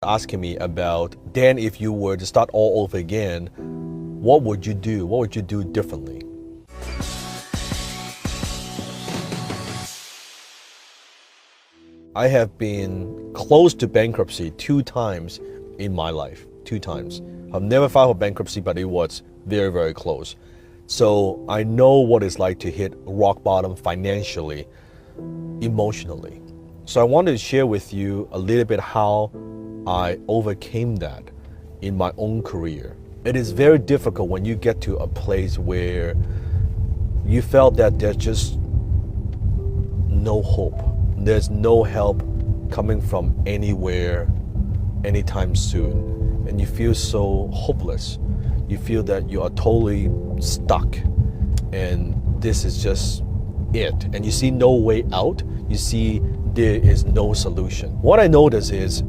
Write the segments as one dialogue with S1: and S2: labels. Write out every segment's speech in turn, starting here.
S1: asking me about, Dan, if you were to start all over again, what would you do? What would you do differently? I have been close to bankruptcy 2 times in my life, 2 times. I've never filed for bankruptcy, but it was very, very close. So I know what it's like to hit rock bottom financially, emotionally. So I wanted to share with you a little bit how I overcame that in my own career. It is very difficult when you get to a place where you felt that there's just no hope. There's no help coming from anywhere, anytime soon. And you feel so hopeless. You feel that you are totally stuck. And this is just it. And you see no way out. You see there is no solution. What I notice is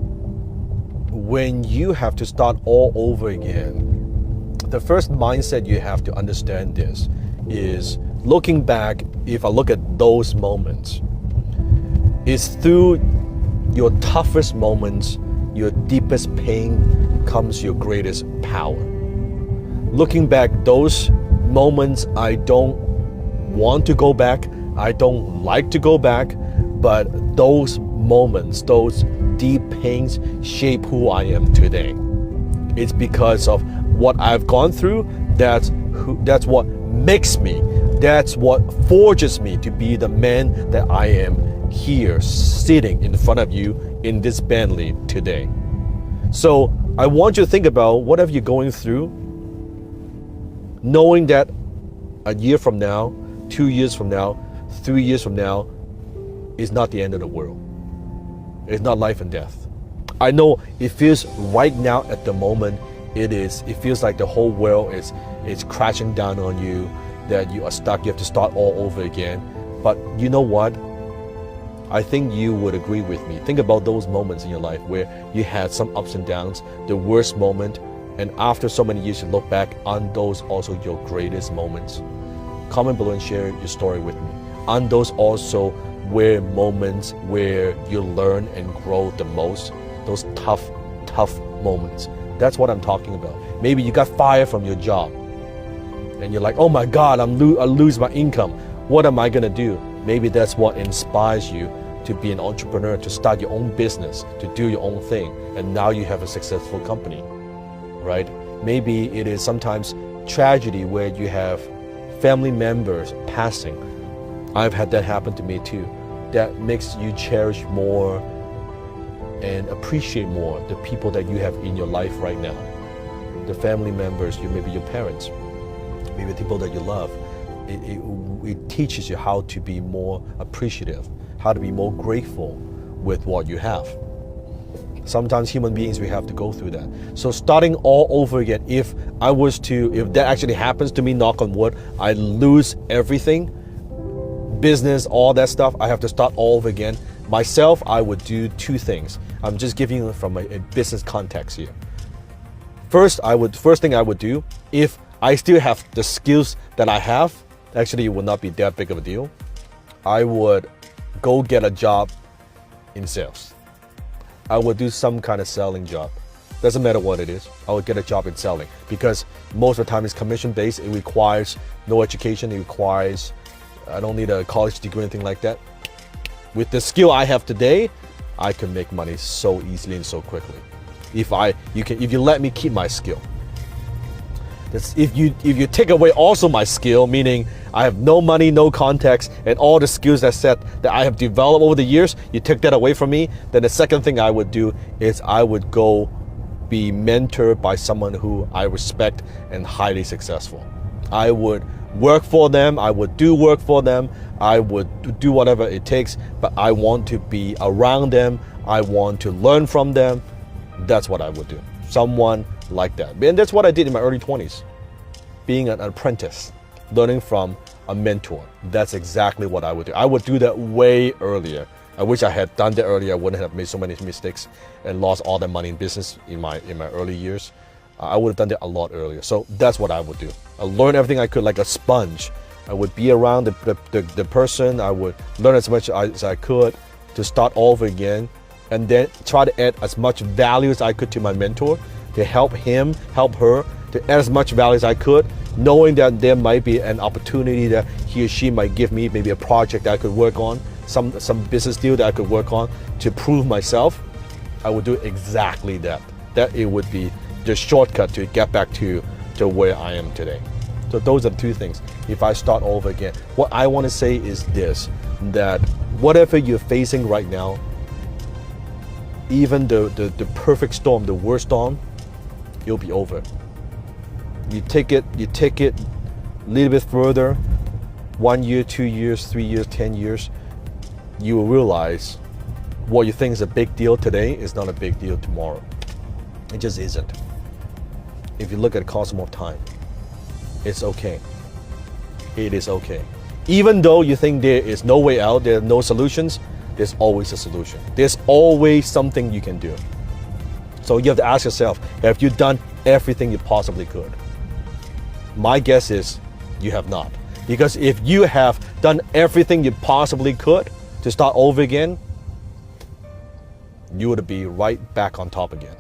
S1: when you have to start all over again, the first mindset you have to understand this is looking back. If I look at those moments, it's through your toughest moments, your deepest pain comes your greatest power. Looking back, those moments, I don't want to go back. I don't like to go back, but those moments, those deep pains shape who I am today. It's because of what I've gone through. That's what makes me. That's what forges me to be the man that I am here, sitting in front of you in this Bentley today. So I want you to think about whatever you're going through, knowing that a year from now, 2 years from now, 3 years from now is not the end of the world. It's not life and death. I know it feels right now at the moment, it feels like the whole world is crashing down on you, that you are stuck, you have to start all over again. But you know what? I think you would agree with me. Think about those moments in your life where you had some ups and downs, the worst moment, and after so many years you look back on those also your greatest moments. Comment below and share your story with me. On those also where moments where you learn and grow the most, those tough moments. That's what I'm talking about. Maybe you got fired from your job and you're like, oh my God, I lose my income. What am I gonna do? Maybe that's what inspires you to be an entrepreneur, to start your own business, to do your own thing, and now you have a successful company, right? Maybe it is sometimes tragedy where you have family members passing. I've had that happen to me too. That makes you cherish more and appreciate more the people that you have in your life right now. The family members, maybe your parents, maybe the people that you love. It teaches you how to be more appreciative, how to be more grateful with what you have. Sometimes human beings, we have to go through that. So starting all over again, if that actually happens to me, knock on wood, I lose everything, business, all that stuff, I have to start all over again. Myself, I would do 2 things. I'm just giving you from a business context here. First thing I would do, if I still have the skills that I have, actually it would not be that big of a deal. I would go get a job in sales. I would do some kind of selling job. Doesn't matter what it is. I would get a job in selling because most of the time it's commission based. It requires no education. It requires, I don't need a college degree or anything like that. With the skill I have today, I can make money so easily and so quickly. If you let me keep my skill. If you take away also my skill, meaning I have no money, no context, and all the skills that I have developed over the years, you take that away from me, then the second thing I would do is I would go be mentored by someone who I respect and highly successful. I would work for them, I would do work for them, I would do whatever it takes, but I want to be around them, I want to learn from them. That's what I would do. Someone like that. And that's what I did in my early 20s. Being an apprentice, learning from a mentor. That's exactly what I would do. I would do that way earlier. I wish I had done that earlier. I wouldn't have made so many mistakes and lost all that money in business in my early years. I would have done that a lot earlier. So that's what I would do. I learned everything I could like a sponge. I would be around the person. I would learn as much as I could to start all over again and then try to add as much value as I could to my mentor, to help him, help her, to add as much value as I could, knowing that there might be an opportunity that he or she might give me, maybe a project that I could work on, some business deal that I could work on to prove myself. I would do exactly that. That it would be the shortcut to get back to where I am today. So those are the two things. If I start over again, what I want to say is this, that whatever you're facing right now, even the perfect storm, the worst storm, it'll be over. You take it a little bit further, 1 year, 2 years, 3 years, 10 years, you will realize what you think is a big deal today is not a big deal tomorrow. It just isn't. If you look at the cosmos of time, it's okay. It is okay. Even though you think there is no way out, there are no solutions, there's always a solution. There's always something you can do. So you have to ask yourself, have you done everything you possibly could? My guess is you have not. Because if you have done everything you possibly could to start over again, you would be right back on top again.